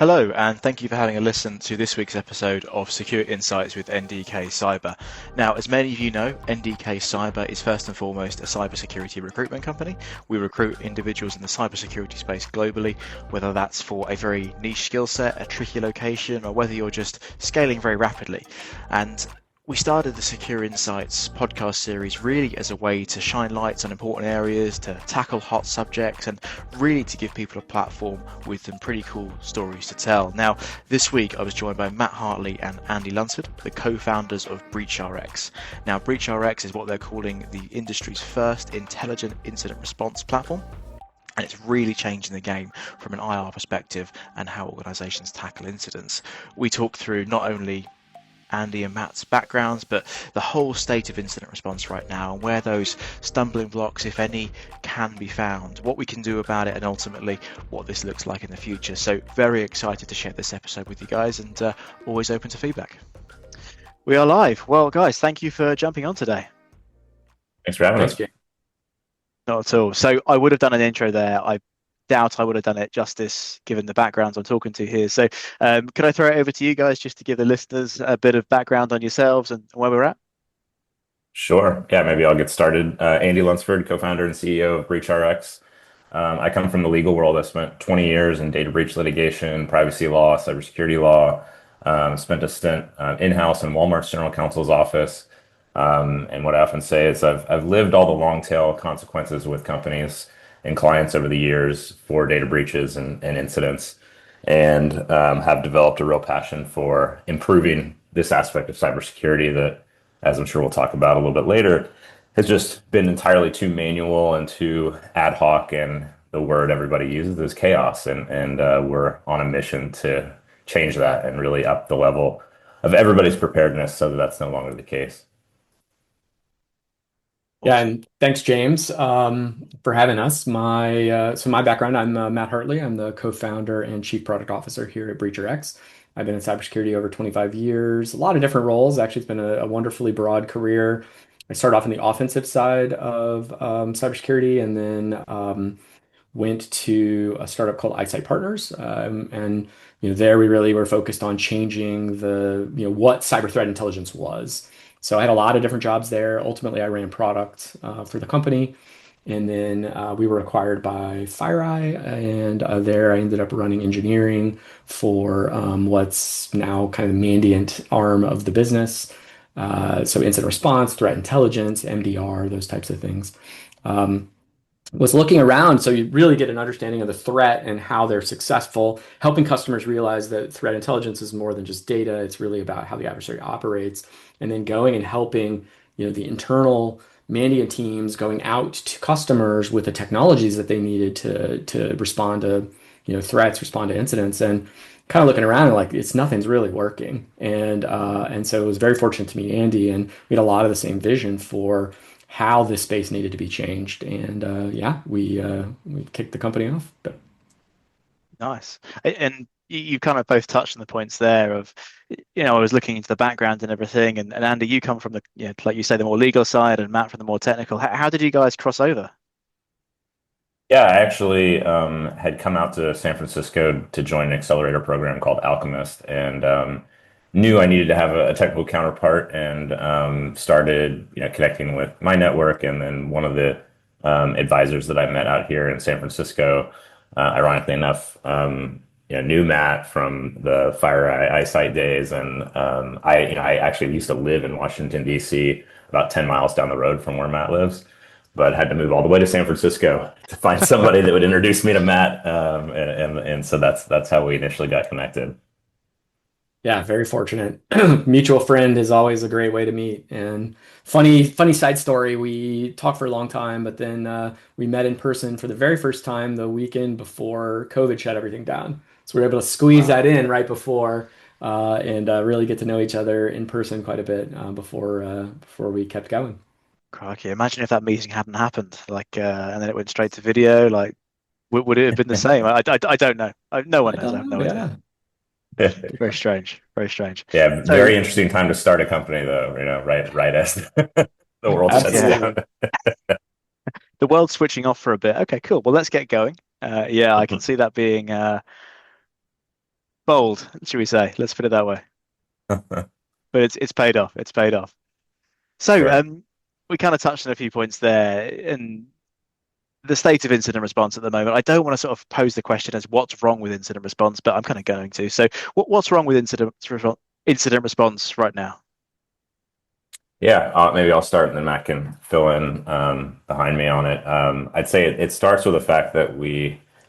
Hello, and thank you for having a listen to this week's episode of Secure Insights with NDK Cyber. Now, as many of you know, NDK Cyber is first and foremost a cybersecurity recruitment company. We recruit individuals in the cybersecurity space globally, whether that's for a very niche skill set, a tricky location, or whether you're just scaling very rapidly. And we started the Secure Insights podcast series really as a way to shine lights on important areas, to tackle hot subjects, and really to give people a platform with some pretty cool stories to tell. Now, this week I was joined by Matt Hartley and Andy Lunsford, the co-founders of BreachRx. Now, BreachRx is what they're calling the industry's first intelligent incident response platform. And it's really changing the game from an IR perspective and how organizations tackle incidents. We talk through not only Andy and Matt's backgrounds, but the whole state of incident response right now and where those stumbling blocks, if any, can be found, what we can do about it, and ultimately what this looks like in the future. So very excited to share this episode with you guys, and always open to feedback. We are live. Well, guys, thank you for jumping on today. Thanks for having us. Jay. Not at all. So I would have done an intro there. I doubt I would have done it justice given the backgrounds I'm talking to here. So could I throw it over to you guys just to give the listeners a bit of background on yourselves and where we're at? Sure. Yeah, maybe I'll get started. Andy Lunsford, co-founder and CEO of BreachRx. I come from the legal world. I spent 20 years in data breach litigation, privacy law, cybersecurity law. Spent a stint in-house in Walmart's general counsel's office. And what I often say is I've lived all the long tail consequences with companies and clients over the years for data breaches and incidents, and have developed a real passion for improving this aspect of cybersecurity that, as I'm sure we'll talk about a little bit later, has just been entirely too manual and too ad hoc, and the word everybody uses is chaos. And we're on a mission to change that and really up the level of everybody's preparedness so that that's no longer the case. Yeah, and thanks, James, for having us. My background, I'm Matt Hartley. I'm the co-founder and chief product officer here at BreachRx. I've been in cybersecurity over 25 years, a lot of different roles. Actually, it's been a wonderfully broad career. I started off in the offensive side of cybersecurity, and then went to a startup called Eyesight Partners, and there we really were focused on changing the what cyber threat intelligence was. So I had a lot of different jobs there. Ultimately, I ran product for the company, and then we were acquired by FireEye, and there I ended up running engineering for what's now kind of the Mandiant arm of the business. So incident response, threat intelligence, MDR, those types of things. Was looking around so you really get an understanding of the threat and how they're successful, helping customers realize that threat intelligence is more than just data. It's really about how the adversary operates, and then going and helping the internal Mandiant teams going out to customers with the technologies that they needed to respond to threats, respond to incidents, and kind of looking around and like nothing's really working. And so it was very fortunate to meet Andy, and we had a lot of the same vision for how this space needed to be changed. And yeah, we kicked the company off. But Nice. And you kind of both touched on the points there of, I was looking into the background and everything. And Andy, you come from the, like you say, the more legal side, and Matt from the more technical. How did you guys cross over? Yeah, I actually had come out to San Francisco to join an accelerator program called Alchemist, and knew I needed to have a technical counterpart, and started connecting with my network. And then one of the advisors that I met out here in San Francisco, ironically enough, knew Matt from the FireEye Eyesight days, and I actually used to live in Washington D.C., about 10 miles down the road from where Matt lives, but had to move all the way to San Francisco to find somebody that would introduce me to Matt, and so that's how we initially got connected. yeah, very fortunate. Mutual friend is always a great way to meet. And funny side story. We talked for a long time, but then we met in person for the very first time the weekend before COVID shut everything down. So we were able to squeeze Wow. that in right before, and really get to know each other in person quite a bit before we kept going. Crikey, imagine if that meeting hadn't happened, and then it went straight to video. Like, would it have been the same? I don't know. No one I knows. I don't have know. no idea. Yeah. Very strange. Very strange. Yeah, So, very interesting time to start a company, though. Right as the world shuts yeah, down. Absolutely. the world's switching off for a bit. Okay, cool. Well, let's get going. Yeah, I can see that being Bold, should we say? Let's put it that way. But it's paid off. It's paid off. So Sure. we kind of touched on a few points there, and the state of incident response at the moment. I don't want to sort of pose the question as what's wrong with incident response, but I'm kind of going to. So what's wrong with incident response right now? Yeah, maybe I'll start and then Matt can fill in behind me on it. I'd say it starts with the fact that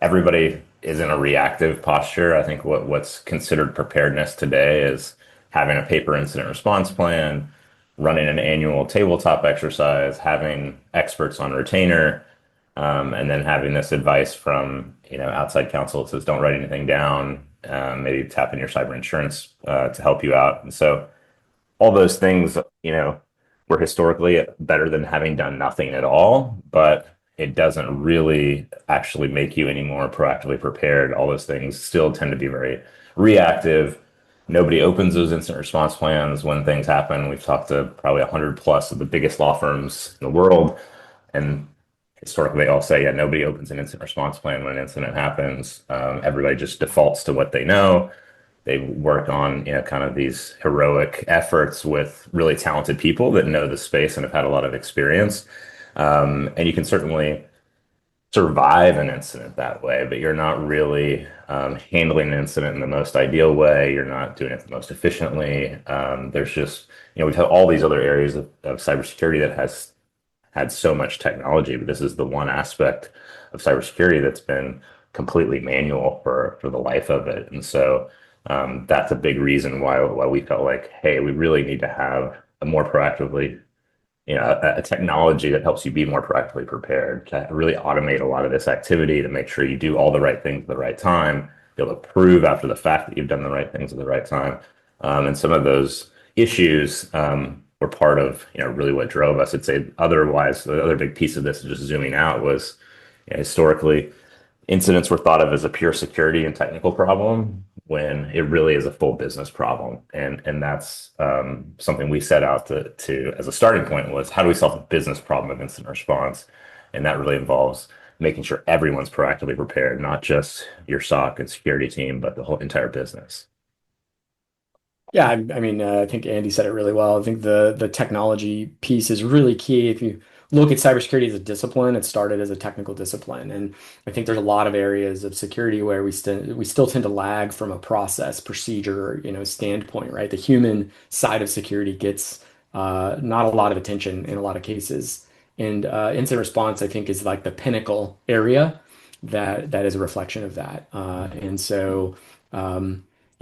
everybody is in a reactive posture. I think what's considered preparedness today is having a paper incident response plan, running an annual tabletop exercise, having experts on retainer, and then having this advice from outside counsel that says don't write anything down. Maybe tap in your cyber insurance to help you out. And so all those things, were historically better than having done nothing at all, but it doesn't really actually make you any more proactively prepared. All those things still tend to be very reactive. Nobody opens those instant response plans when things happen. We've talked to probably 100 plus of the biggest law firms in the world, and historically they all say, yeah, nobody opens an instant response plan when an incident happens. Everybody just defaults to what they know. They work on kind of these heroic efforts with really talented people that know the space and have had a lot of experience. And you can certainly survive an incident that way, but you're not really handling an incident in the most ideal way. You're not doing it the most efficiently. There's just, we have all these other areas of cybersecurity that has had so much technology, but this is the one aspect of cybersecurity that's been completely manual for the life of it. And so that's a big reason why we felt like, hey, we really need to have a more proactively, a technology that helps you be more proactively prepared to really automate a lot of this activity to make sure you do all the right things at the right time, be able to prove after the fact that you've done the right things at the right time. And some of those issues were part of, really what drove us. I'd say otherwise, the other big piece of this, just zooming out, was historically incidents were thought of as a pure security and technical problem when it really is a full business problem. And that's something we set out to as a starting point was how do we solve the business problem of incident response? And that really involves making sure everyone's proactively prepared, not just your SOC and security team, but the whole entire business. Yeah, I mean, I think Andy said it really well. I think the technology piece is really key. If you look at cybersecurity as a discipline, it started as a technical discipline, and I think there's a lot of areas of security where we still tend to lag from a process, procedure, standpoint, right? The human side of security gets not a lot of attention in a lot of cases, and incident response, I think, is like the pinnacle area that is a reflection of that, and so.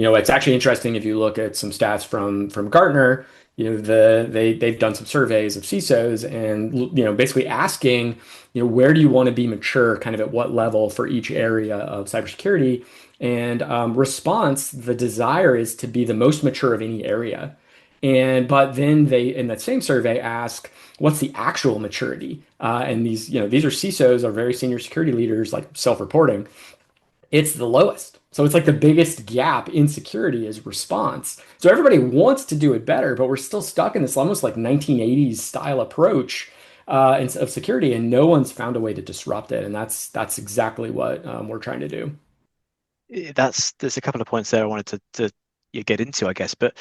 It's actually interesting if you look at some stats from Gartner. They've done some surveys of CISOs and basically asking, where do you want to be mature, kind of at what level for each area of cybersecurity, and response, the desire is to be the most mature of any area. But then they, in that same survey, ask, what's the actual maturity? And these are CISOs, are very senior security leaders, like self-reporting. It's the lowest. So it's like the biggest gap in security is response. So everybody wants to do it better, but we're still stuck in this almost like 1980s style approach of security, and no one's found a way to disrupt it. And that's exactly what we're trying to do. There's a couple of points there I wanted to get into, I guess. But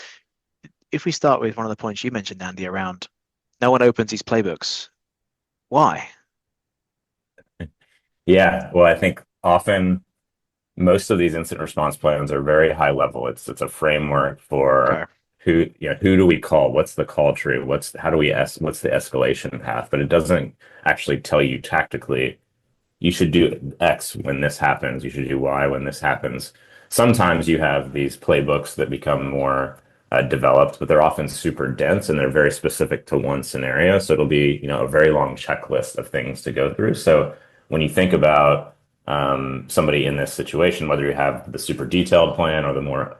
if we start with one of the points you mentioned, Andy, around no one opens these playbooks. Why? Yeah, well, I think often most of these incident response plans are very high level. It's a framework Okay. for who do we call? What's the call tree? What's the escalation path? But it doesn't actually tell you tactically you should do X when this happens. You should do Y when this happens. Sometimes you have these playbooks that become more developed, but they're often super dense and they're very specific to one scenario. So it'll be, a very long checklist of things to go through. So when you think about somebody in this situation, whether you have the super detailed plan or the more,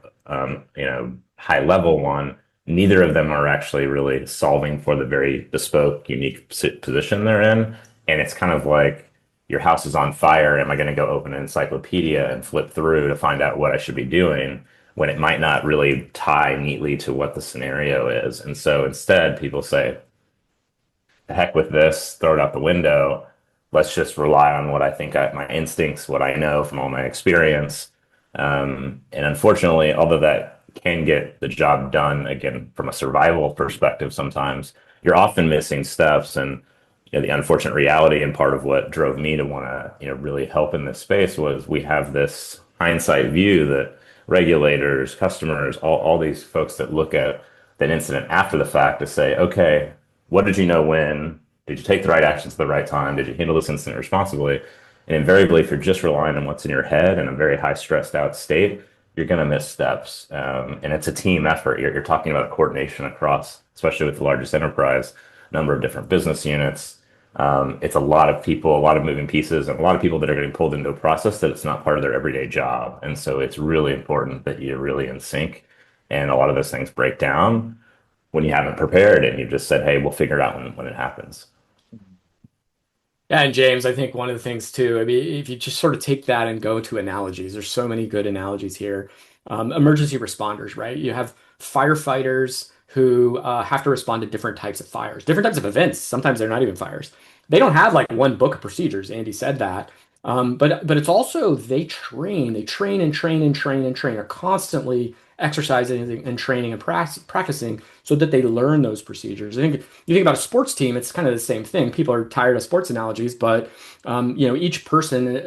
high level one, neither of them are actually really solving for the very bespoke, unique position they're in. And it's kind of like, your house is on fire. Am I going to go open an encyclopedia and flip through to find out what I should be doing when it might not really tie neatly to what the scenario is? And so instead, people say, the heck with this, throw it out the window. Let's just rely on what I think my instincts, what I know from all my experience. And unfortunately, although that can get the job done, again, from a survival perspective, sometimes you're often missing steps. And the unfortunate reality and part of what drove me to want to, really help in this space was we have this hindsight view that regulators, customers, all these folks that look at that incident after the fact to say, okay, what did you know when? Did you take the right actions at the right time? Did you handle this incident responsibly? And invariably, if you're just relying on what's in your head in a very high stressed out state, you're going to miss steps. And it's a team effort. You're talking about coordination across, especially with the largest enterprise, number of different business units. It's a lot of people, a lot of moving pieces, and a lot of people that are getting pulled into a process that it's not part of their everyday job. And so it's really important that you're really in sync. And a lot of those things break down when you haven't prepared and you've just said, hey, we'll figure it out when it happens. Yeah, and James, I think one of the things too, I mean, if you just sort of take that and go to analogies, there's so many good analogies here. Emergency responders, right? You have firefighters who have to respond to different types of fires, different types of events. Sometimes they're not even fires. They don't have like one book of procedures. Andy said that. But it's also they train and train and train and train, are constantly exercising and training and practicing so that they learn those procedures. I think you think about a sports team, it's kind of the same thing. People are tired of sports analogies, but each person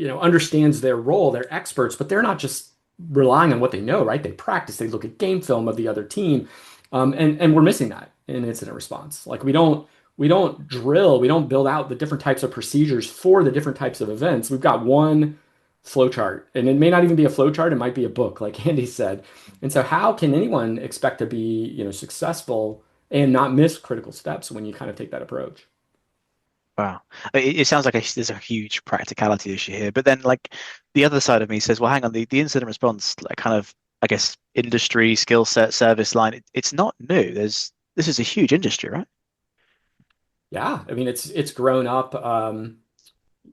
understands their role. They're experts, but they're not just relying on what they know, right? They practice, they look at game film of the other team, and we're missing that in incident response. Like we don't drill, we don't build out the different types of procedures for the different types of events. We've got one flow chart, and it may not even be a flow chart, it might be a book, like Andy said. And so how can anyone expect to be, successful and not miss critical steps when you kind of take that approach? Wow. It sounds like there's a huge practicality issue here. But then, like, the other side of me says, well, hang on, the incident response, like, kind of, I guess, industry, skill set, service line, it's not new. This is a huge industry, right? Yeah, I mean it's grown up.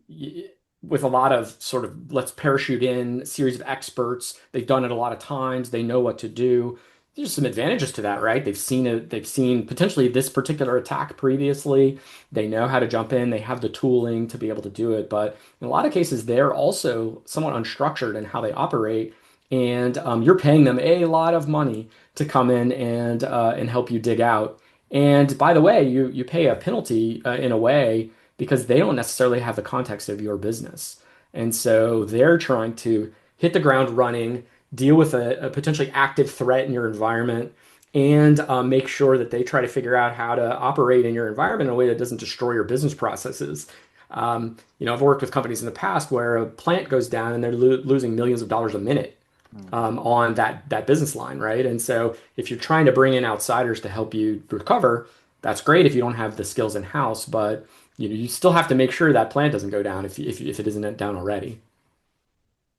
Y- with a lot of sort of let's parachute in series of experts. They've done it a lot of times. They know what to do. There's some advantages to that, right? They've seen it. They've seen potentially this particular attack previously. They know how to jump in. They have the tooling to be able to do it. But in a lot of cases, they're also somewhat unstructured in how they operate. And you're paying them a lot of money to come in and help you dig out. And by the way, you pay a penalty in a way because they don't necessarily have the context of your business. And so they're trying to hit the ground running, deal with a potentially active threat in your environment, and make sure that they try to figure out how to operate in your environment in a way that doesn't destroy your business processes. I've worked with companies in the past where a plant goes down and they're losing millions of dollars a minute Mm. on that business line, right? And so if you're trying to bring in outsiders to help you recover, that's great if you don't have the skills in house, but you still have to make sure that plant doesn't go down if it isn't down already.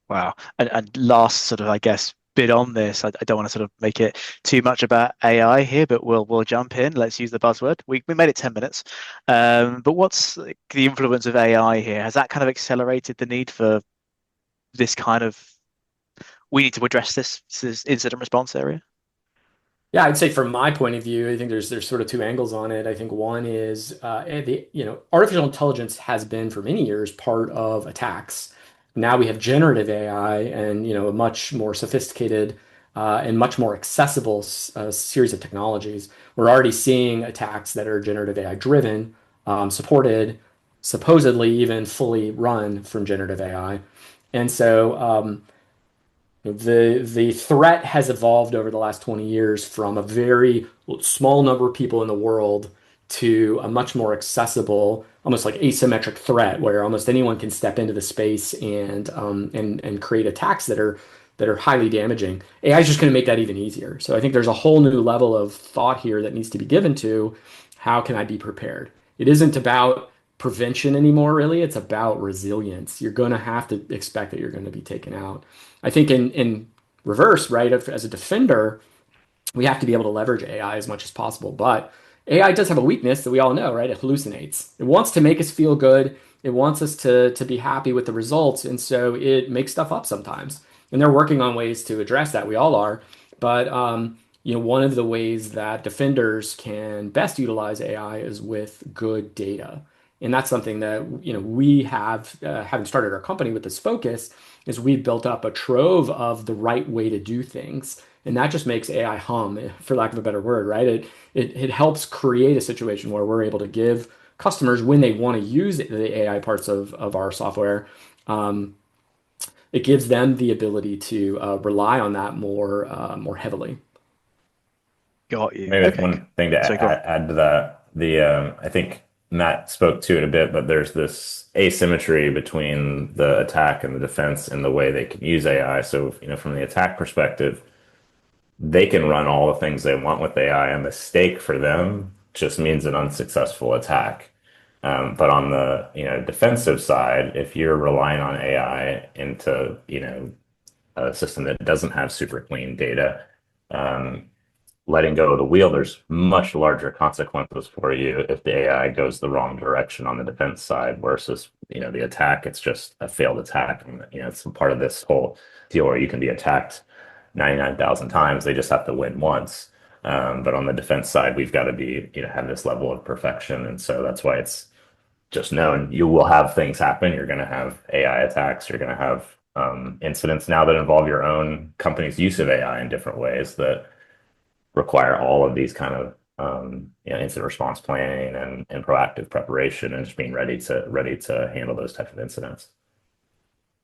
Wow. And last sort of, I guess, bit on this, I don't want to sort of make it too much about AI here, but we'll jump in. Let's use the buzzword. We made it 10 minutes. But what's like, the influence of AI here? Has that kind of accelerated the need for this kind of we need to address this incident response area? Yeah, I'd say from my point of view, I think there's sort of two angles on it. I think one is artificial intelligence has been for many years part of attacks. Now we have generative AI and a much more sophisticated and much more accessible series of technologies. We're already seeing attacks that are generative AI driven, supported, supposedly even fully run from generative AI. And so the threat has evolved over the last 20 years from a very small number of people in the world to a much more accessible, almost like asymmetric threat where almost anyone can step into the space and create attacks that are highly damaging. AI is just going to make that even easier. So I think there's a whole new level of thought here that needs to be given to how can I be prepared? It isn't about prevention anymore, really. It's about resilience. You're going to have to expect that you're going to be taken out. I think in reverse, right, as a defender, we have to be able to leverage AI as much as possible. But AI does have a weakness that we all know, right? It hallucinates. It wants to make us feel good. It wants us to be happy with the results. And so it makes stuff up sometimes. And they're working on ways to address that. We all are. But one of the ways that defenders can best utilize AI is with good data. And that's something that, we have, having started our company with this focus, is we've built up a trove of the right way to do things. And that just makes AI hum, for lack of a better word, right? It helps create a situation where we're able to give customers, when they want to use the AI parts of our software, um, it gives them the ability to rely on that more heavily. Got you. Maybe Okay. one thing to So go on. add to that, I think Matt spoke to it a bit, but there's this asymmetry between the attack and the defense in the way they can use AI. So, from the attack perspective, they can run all the things they want with AI. A mistake for them just means an unsuccessful attack. But on the, defensive side, if you're relying on AI into, a system that doesn't have super clean data, um, letting go of the wheel, there's much larger consequences for you if the AI goes the wrong direction on the defense side versus, the attack. It's just a failed attack. And, it's part of this whole deal where you can be attacked 99,000 times. They just have to win once. But on the defense side, we've got to be, have this level of perfection. And so that's why it's just known you will have things happen. You're going to have AI attacks. You're going to have incidents now that involve your own company's use of AI in different ways that require all of these kind of incident response planning and proactive preparation and just being ready to handle those types of incidents.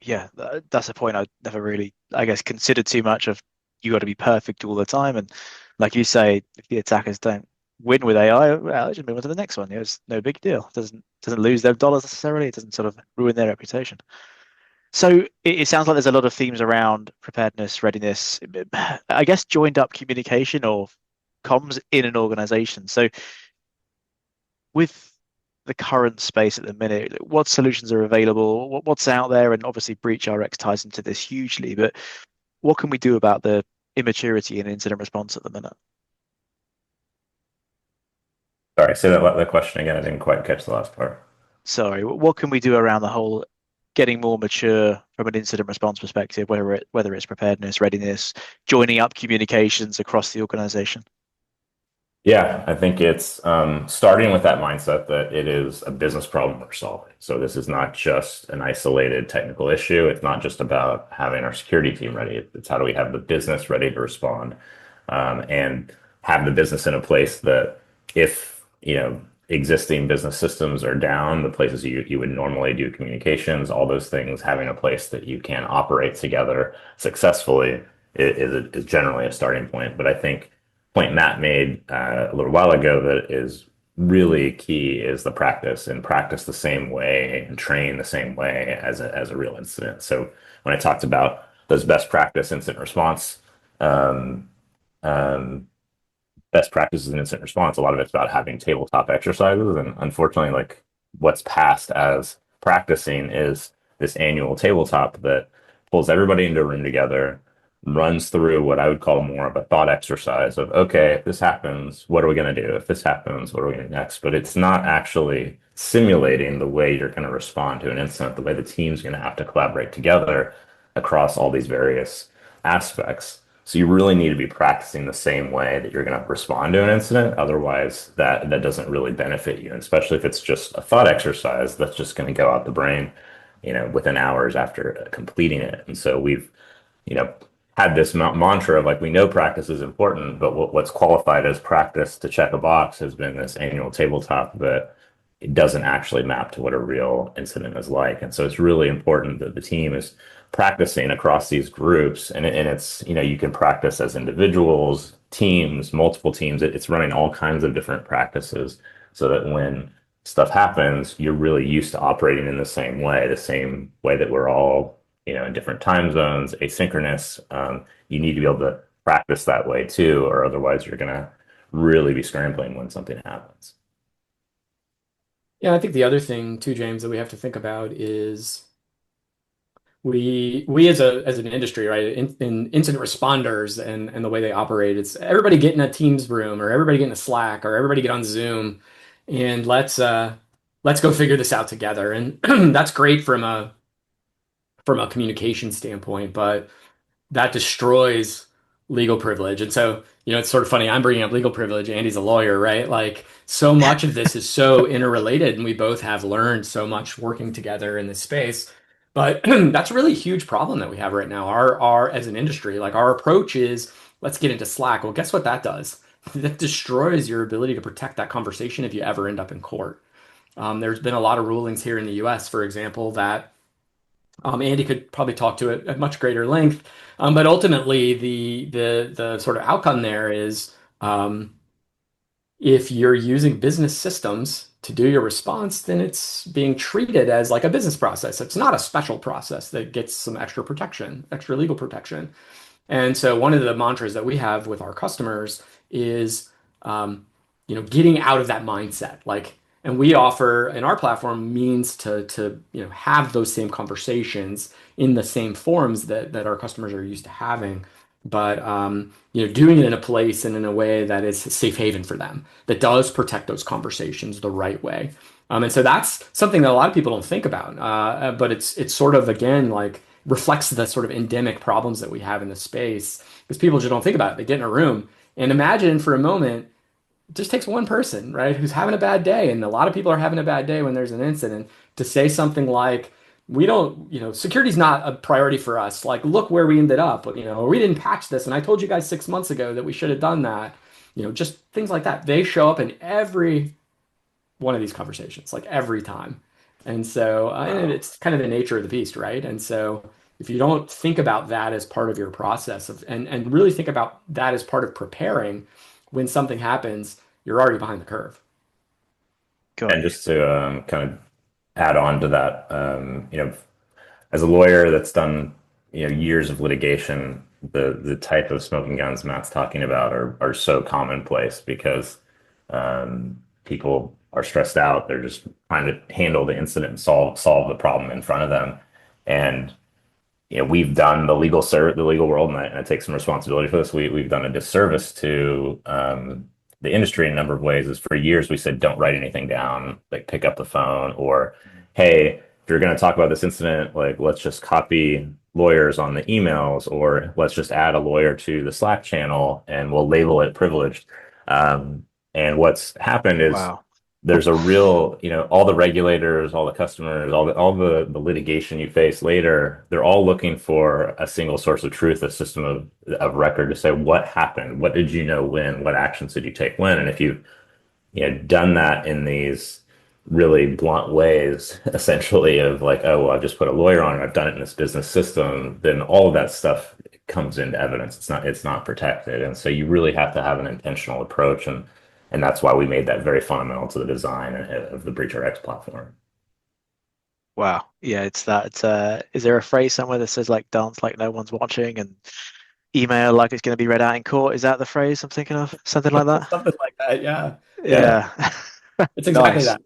Yeah, that's a point I never really, I guess, considered too much of. You got to be perfect all the time, and like you say, if the attackers don't win with AI, well, they just move on to the next one. It's no big deal. Doesn't lose their dollars necessarily. It doesn't sort of ruin their reputation. So it sounds like there's a lot of themes around preparedness, readiness, I guess joined up communication or comms in an organization. So with the current space at the minute, what solutions are available? What's out there? And obviously, BreachRx ties into this hugely. But what can we do about the immaturity in incident response at the minute? Sorry, say that question again. I didn't quite catch the last part. Sorry, what can we do around the whole getting more mature from an incident response perspective, whether it's preparedness, readiness, joining up communications across the organization? Yeah, I think it's starting with that mindset that it is a business problem we're solving. So this is not just an isolated technical issue. It's not just about having our security team ready. It's how do we have the business ready to respond, and have the business in a place that if, existing business systems are down, the places you would normally do communications, all those things, having a place that you can operate together successfully is generally a starting point. But I think point Matt made a little while ago that is really key is the practice and practice the same way and train the same way as a real incident. So when I talked about those best practice incident response, um, um, best practices in incident response, a lot of it's about having tabletop exercises. And unfortunately, like what's passed as practicing is this annual tabletop that pulls everybody into a room together, runs through what I would call more of a thought exercise of, okay, if this happens, what are we going to do? If this happens, what are we going to do next? But it's not actually simulating the way you're going to respond to an incident, the way the team's going to have to collaborate together across all these various aspects. So you really need to be practicing the same way that you're going to respond to an incident. Otherwise, that doesn't really benefit you, and especially if it's just a thought exercise that's just going to go out the brain, within hours after completing it. And so we've, you know, had this mantra of like, we know practice is important, but what's qualified as practice to check a box has been this annual tabletop that it doesn't actually map to what a real incident is like. And so it's really important that the team is practicing across these groups, and it's, you can practice as individuals, teams, multiple teams. It's running all kinds of different practices so that when stuff happens, you're really used to operating in the same way that we're all, in different time zones, asynchronous. You need to be able to practice that way too, or otherwise you're going to really be scrambling when something happens. Yeah, I think the other thing too, James, that we have to think about is we as an industry, right, in incident responders and the way they operate, it's everybody get in a Teams room or everybody get in a Slack or everybody get on Zoom and let's go figure this out together. And that's great from a communication standpoint, but that destroys legal privilege. And so, it's sort of funny. I'm bringing up legal privilege. Andy's a lawyer, right? Like, so much of this is so interrelated, and we both have learned so much working together in this space. But that's a really huge problem that we have right now. As an industry, like our approach is let's get into Slack. Well, guess what that does? That destroys your ability to protect that conversation if you ever end up in court. There's been a lot of rulings here in the US, for example, that Andy could probably talk to it at much greater length. But ultimately, the sort of outcome there is um, if you're using business systems to do your response, then it's being treated as like a business process. It's not a special process that gets some extra protection, extra legal protection. And so one of the mantras that we have with our customers is, um, getting out of that mindset. Like, and we offer in our platform means to have those same conversations in the same forums that our customers are used to having, but doing it in a place and in a way that is a safe haven for them, that does protect those conversations the right way. And so that's something that a lot of people don't think about, but it's sort of again like reflects the sort of endemic problems that we have in the space because people just don't think about it. They get in a room and imagine for a moment, it just takes one person, right, who's having a bad day. And a lot of people are having a bad day when there's an incident to say something like, we don't, security's not a priority for us. Like, look where we ended up, or we didn't patch this. And I told you guys 6 months ago that we should have done that. Just things like that. They show up in every one of these conversations, like every time. And so, and Wow. it's kind of the nature of the beast, right? And so, if you don't think about that as part of your process and really think about that as part of preparing when something happens, you're already behind the curve. Got And you. just to kind of add on to that, as a lawyer that's done, years of litigation, the type of smoking guns Matt's talking about are so commonplace because people are stressed out. They're just trying to handle the incident and solve the problem in front of them. And we've done the legal world, and I take some responsibility for this. We've done a disservice to the industry in a number of ways. Is for years we said don't write anything down, like pick up the phone, or hey, if you're going to talk about this incident, like let's just copy lawyers on the emails, or let's just add a lawyer to the Slack channel and we'll label it privileged. And what's happened is Wow. there's a real, all the regulators, all the customers, all the litigation you face later, they're all looking for a single source of truth, a system of record to say what happened, what did you know when, what actions did you take when, and if you've done that in these really blunt ways, essentially of like, oh well, I've just put a lawyer on it, I've done it in this business system, then all of that stuff comes into evidence. It's not protected, and so you really have to have an intentional approach, and that's why we made that very fundamental to the design of the BreachRx platform. Wow. Yeah, it's that. Is there a phrase somewhere that says like dance like no one's watching and email like it's going to be read out in court? Is that the phrase I'm thinking of? Something like that? Something like that. Yeah. Yeah. Yeah. It's exactly Nice. that.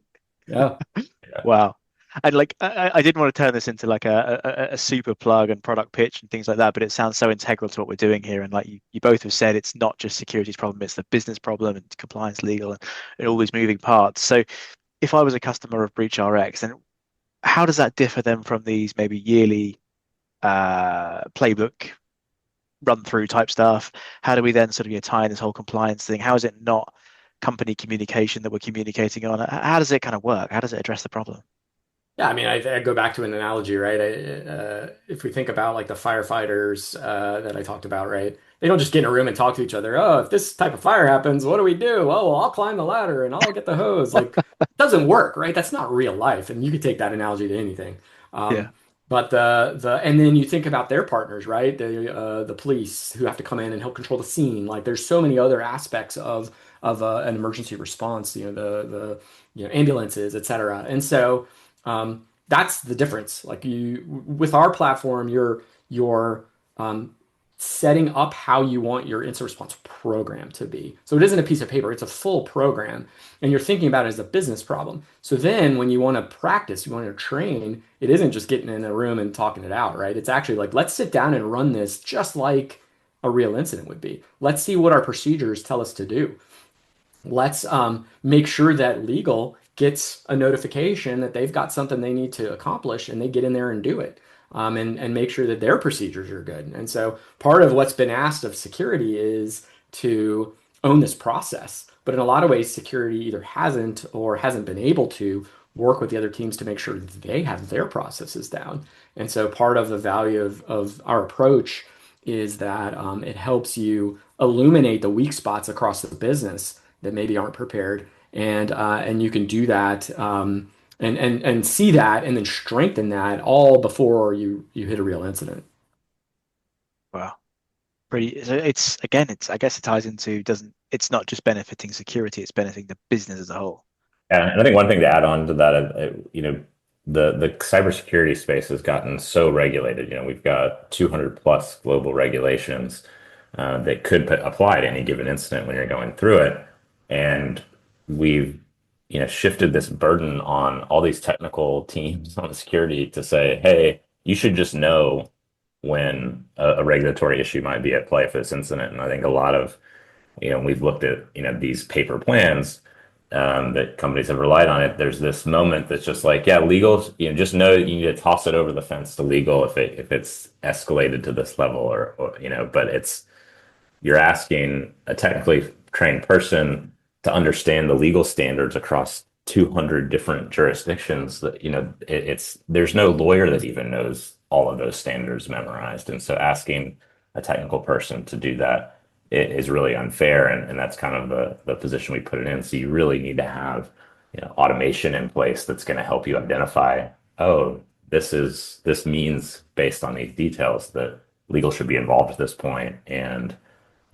Yeah. Yeah. Wow. And like, I didn't want to turn this into like a super plug and product pitch and things like that, but it sounds so integral to what we're doing here. And like you both have said, it's not just security's problem, it's the business problem and compliance, legal, and all these moving parts. So if I was a customer of BreachRx, then how does that differ then from these maybe yearly playbook run through type stuff? How do we then sort of tie in this whole compliance thing? How is it not company communication that we're communicating on? How does it kind of work? How does it address the problem? Yeah, I mean, I go back to an analogy, right? If we think about like the firefighters that I talked about, right? They don't just get in a room and talk to each other. Oh, if this type of fire happens, what do we do? Oh, well, I'll climb the ladder and I'll get the hose. Like, it doesn't work, right? That's not real life, and you could take that analogy to anything. Yeah. But and then you think about their partners, right? The police who have to come in and help control the scene. Like, there's so many other aspects of an emergency response. The ambulances, et cetera. And so. That's the difference. Like with our platform, you're setting up how you want your incident response program to be. So it isn't a piece of paper; it's a full program, and you're thinking about it as a business problem. So then, when you want to practice, you want to train, it isn't just getting in a room and talking it out, right? It's actually like let's sit down and run this just like a real incident would be. Let's see what our procedures tell us to do. Let's make sure that legal gets a notification that they've got something they need to accomplish and they get in there and do it. and make sure that their procedures are good. And so part of what's been asked of security is to own this process. But in a lot of ways, security either hasn't or hasn't been able to work with the other teams to make sure they have their processes down. And so part of the value of our approach is that it helps you illuminate the weak spots across the business that maybe aren't prepared, and you can do that and see that and then strengthen that all before you hit a real incident. Wow. Pretty. So it's again, it's I guess it ties into doesn't. It's not just benefiting security; it's benefiting the business as a whole. And I think one thing to add on to that, the cybersecurity space has gotten so regulated. We've got 200 plus global regulations that could apply to any given incident when you're going through it, and we've shifted this burden on all these technical teams on security to say, hey, you should just know when a regulatory issue might be at play for this incident. And I think a lot of we've looked at these paper plans that companies have relied on it. There's this moment that's just like, yeah, legal, just know that you need to toss it over the fence to legal if it's escalated to this level or but you're asking a technically trained person to understand the legal standards across 200 different jurisdictions that it's there's no lawyer that even knows all of those standards memorized, and so asking a technical person to do that is really unfair, and that's kind of the position we put it in. So you really need to have automation in place that's going to help you identify, oh, this means based on these details that legal should be involved at this point, and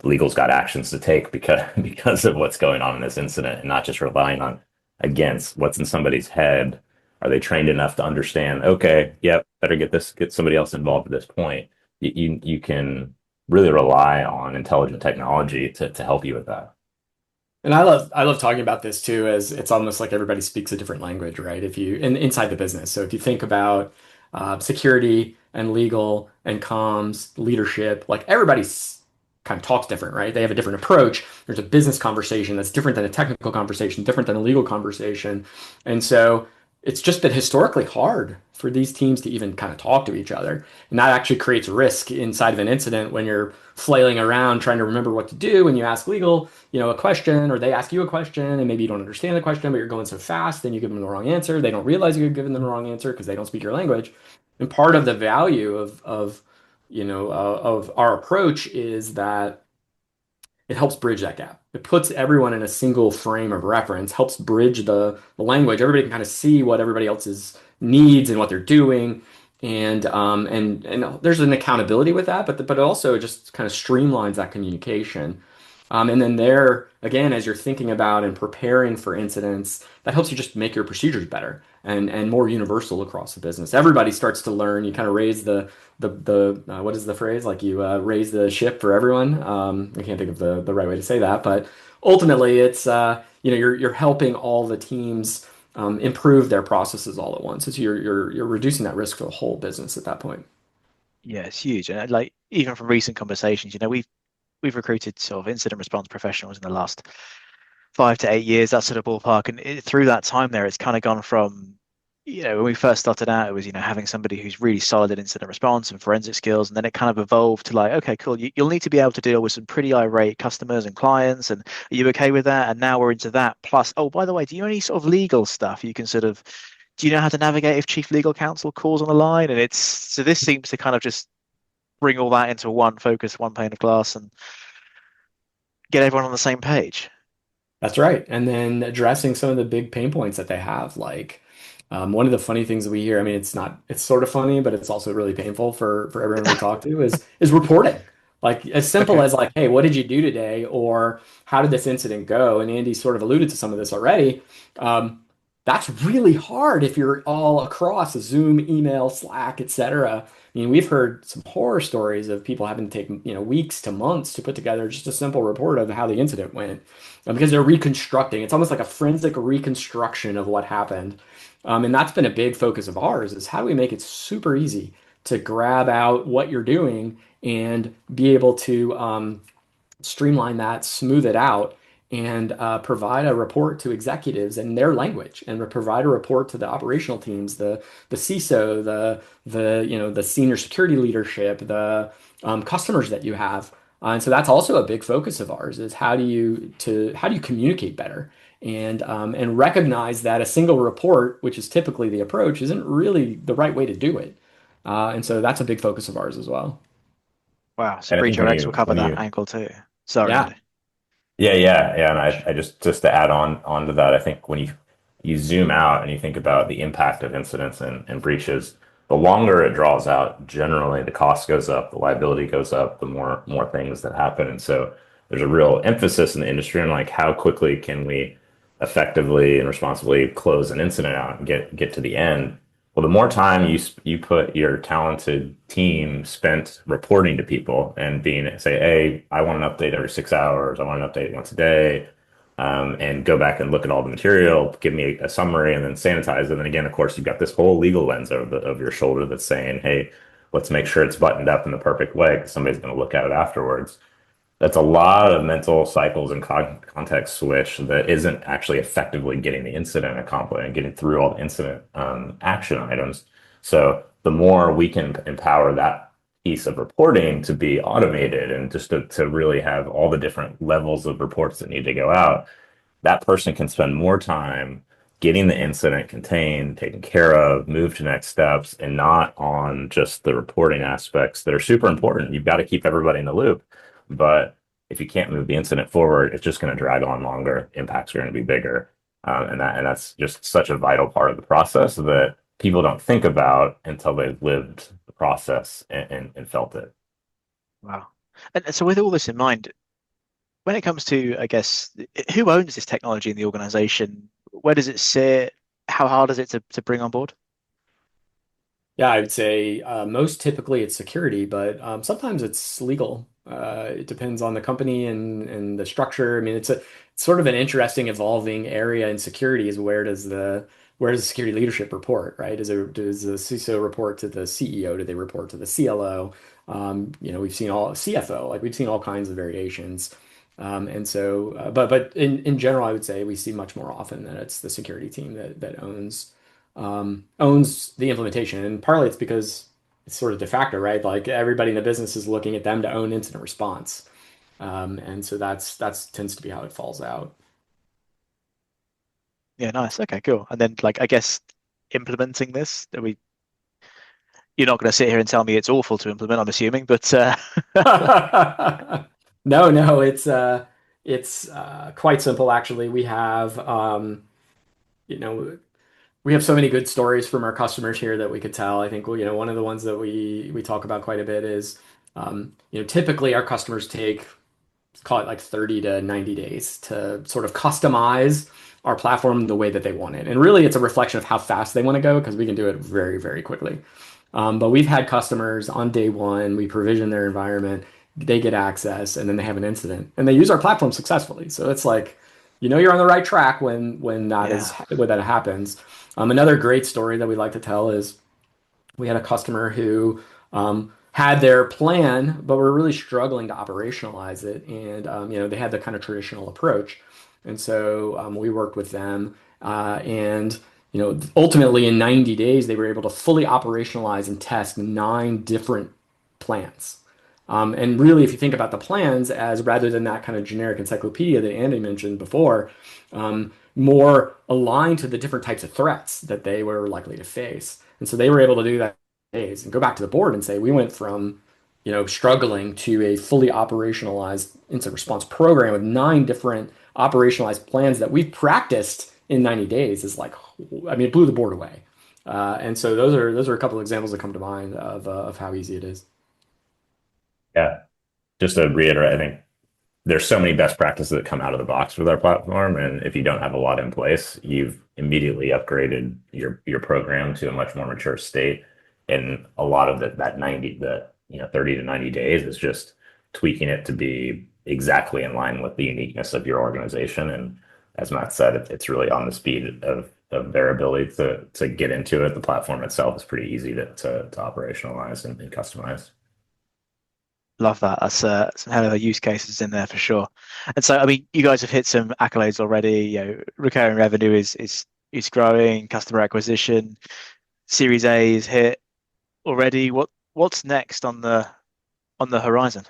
legal's got actions to take because of what's going on in this incident, and not just relying on against what's in somebody's head. Are they trained enough to understand, okay, yep, better get somebody else involved at this point. You can really rely on intelligent technology to help you with that. And I love talking about this too, as it's almost like everybody speaks a different language, right? If you inside the business. So if you think about security and legal and comms, leadership, like everybody's kind of talks different, right? They have a different approach. There's a business conversation that's different than a technical conversation, different than a legal conversation. And so it's just been historically hard for these teams to even kind of talk to each other. And that actually creates risk inside of an incident when you're flailing around trying to remember what to do when you ask legal, a question, or they ask you a question and maybe you don't understand the question, but you're going so fast, then you give them the wrong answer. They don't realize you're giving them the wrong answer because they don't speak your language. And part of the value of our approach is that it helps bridge that gap. It puts everyone in a single frame of reference, helps bridge the language. Everybody can kind of see what everybody else's needs and what they're doing. And there's an accountability with that, but it also just kind of streamlines that communication. And then there, again, as you're thinking about and preparing for incidents, that helps you just make your procedures better and more universal across the business. Everybody starts to learn. You kind of raise the what is the phrase? Like you raise the ship for everyone. I can't think of the right way to say that, but ultimately, it's you're helping all the teams improve their processes all at once. So you're reducing that risk for the whole business at that point. Yeah, it's huge. And like even from recent conversations, we've recruited sort of incident response professionals in the last 5 to 8 years, that sort of ballpark. And through that time there, it's kind of gone from, when we first started out, it was, having somebody who's really solid at incident response and forensic skills. And then it kind of evolved to like, okay, cool. You'll need to be able to deal with some pretty irate customers and clients. And are you okay with that? And now we're into that. Plus, oh, by the way, do you know any sort of legal stuff you can do you know how to navigate if chief legal counsel calls on the line? And so this seems to kind of just bring all that into one focus, one pane of glass and get everyone on the same page. That's right. And then addressing some of the big pain points that they have. Like one of the funny things we hear, I mean, it's sort of funny, but it's also really painful for everyone we talk to is reporting. Like as simple Okay. as like, hey, what did you do today? Or how did this incident go? And Andy sort of alluded to some of this already. Um, that's really hard if you're all across Zoom, email, Slack, etc. I mean, we've heard some horror stories of people having to take, weeks to months to put together just a simple report of how the incident went because they're reconstructing. It's almost like a forensic reconstruction of what happened. And that's been a big focus of ours is how do we make it super easy to grab out what you're doing and be able to streamline that, smooth it out, and provide a report to executives in their language, and provide a report to the operational teams, the CISO, the senior security leadership, the customers that you have. And so that's also a big focus of ours is how do you communicate better and recognize that a single report, which is typically the approach, isn't really the right way to do it. And so that's a big focus of ours as well. Wow. So And I think BreachRx will cover when that you angle too. Sorry, Yeah. Andy. yeah, and I just to add on onto that, I think when you zoom out and you think about the impact of incidents and breaches, the longer it draws out, generally the cost goes up, the liability goes up, the more things that happen, and so there's a real emphasis in the industry on like how quickly can we effectively and responsibly close an incident out and get to the end. Well, the more time you put your talented team spent reporting to people and being say, hey, I want an update every 6 hours, I want an update once a day, and go back and look at all the material, give me a summary, and then sanitize it. And then again, of course, you've got this whole legal lens of your shoulder that's saying, hey, let's make sure it's buttoned up in the perfect way because somebody's going to look at it afterwards. That's a lot of mental cycles and context switch that isn't actually effectively getting the incident accomplished and getting through all the incident action items. So the more we can empower that piece of reporting to be automated and just to really have all the different levels of reports that need to go out, that person can spend more time getting the incident contained, taken care of, move to next steps, and not on just the reporting aspects that are super important. You've got to keep everybody in the loop. But if you can't move the incident forward, it's just going to drag on longer. Impacts are going to be bigger. And that's just such a vital part of the process that people don't think about until they've lived the process and felt it. Wow. And so with all this in mind, when it comes to, I guess, who owns this technology in the organization? Where does it sit? How hard is it to bring on board? Yeah, I would say most typically it's security, but sometimes it's legal. It depends on the company and the structure. I mean, it's sort of an interesting evolving area in security is where does the security leadership report, right? Does the CISO report to the CEO? Do they report to the CLO? We've seen all CFO, like we've seen all kinds of variations. And so, but in general, I would say we see much more often that it's the security team that owns the implementation. And partly it's because it's sort of de facto, right? Like everybody in the business is looking at them to own incident response. And so that's tends to be how it falls out. Yeah, nice. Okay, cool. And then, like, I guess implementing this, you're not going to sit here and tell me it's awful to implement, I'm assuming, but No, no, it's quite simple actually. You know, we have so many good stories from our customers here that we could tell. I think, well, one of the ones that we talk about quite a bit is, typically our customers take, call it like 30 to 90 days to sort of customize our platform the way that they want it. And really, it's a reflection of how fast they want to go because we can do it very, very quickly. But we've had customers on day one, we provision their environment, they get access, and then they have an incident, and they use our platform successfully. So it's like, you're on the right track yeah, when that happens. Another great story that we like to tell is we had a customer who had their plan, but were really struggling to operationalize it, and they had the kind of traditional approach, and so we worked with them, and ultimately in 90 days they were able to fully operationalize and test 9 different plans. And really, if you think about the plans as rather than that kind of generic encyclopedia that Andy mentioned before, more aligned to the different types of threats that they were likely to face. And so they were able to do that in days and go back to the board and say, we went from, struggling to a fully operationalized incident response program with 9 different operationalized plans that we've practiced in 90 days is like, I mean, it blew the board away. And so those are a couple of examples that come to mind of how easy it is. Yeah. Just to reiterate, I think there's so many best practices that come out of the box with our platform, and if you don't have a lot in place, you've immediately upgraded your program to a much more mature state. And a lot of that 30 to 90 days is just tweaking it to be exactly in line with the uniqueness of your organization. And as Matt said, it's really on the speed of their ability to get into it. The platform itself is pretty easy to operationalize and customize. Love that. That's some hell of a use cases in there for sure. And so, I mean, you guys have hit some accolades already. Recurring revenue is growing, customer acquisition, Series A is hit already. What's next on the horizon?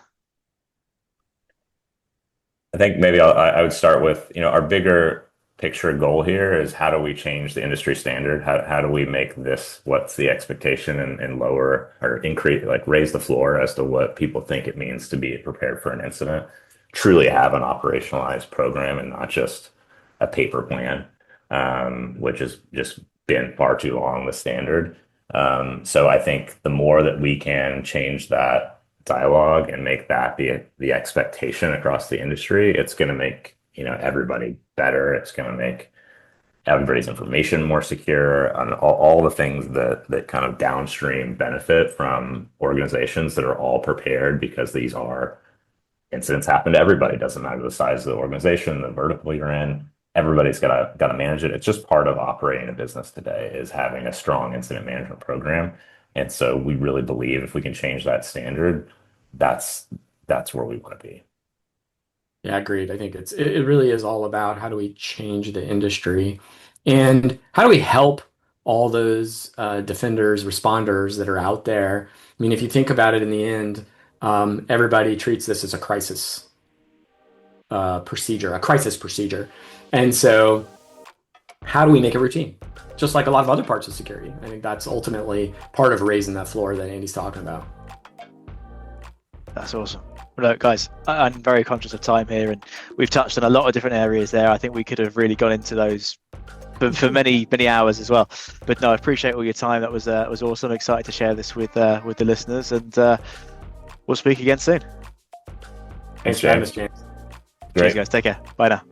I think maybe I would start with, our bigger picture goal here is how do we change the industry standard? How do we make this what's the expectation and lower or increase, like raise the floor as to what people think it means to be prepared for an incident? Truly have an operationalized program and not just a paper plan, which has just been far too long the standard. So I think the more that we can change that dialogue and make that the expectation across the industry, it's going to make everybody better. It's going to make everybody's information more secure, and all the things that kind of downstream benefit from organizations that are all prepared, because these are incidents happen to everybody. It doesn't matter the size of the organization, the vertical you're in. Everybody's got to manage it. It's just part of operating a business today is having a strong incident management program. And so we really believe if we can change that standard, that's where we want to be. Yeah, agreed. I think it really is all about how do we change the industry and how do we help all those defenders, responders that are out there. I mean, if you think about it in the end, everybody treats this as a crisis procedure, a crisis procedure. And so how do we make it routine? Just like a lot of other parts of security. I think that's ultimately part of raising that floor that Andy's talking about. That's awesome. Look, guys, I'm very conscious of time here, and we've touched on a lot of different areas there. I think we could have really gone into those for many hours as well. But no, I appreciate all your time. That was awesome. Excited to share this with the listeners, and we'll speak again soon. Thanks for having us, James. Cheers, guys. Take care. Bye now.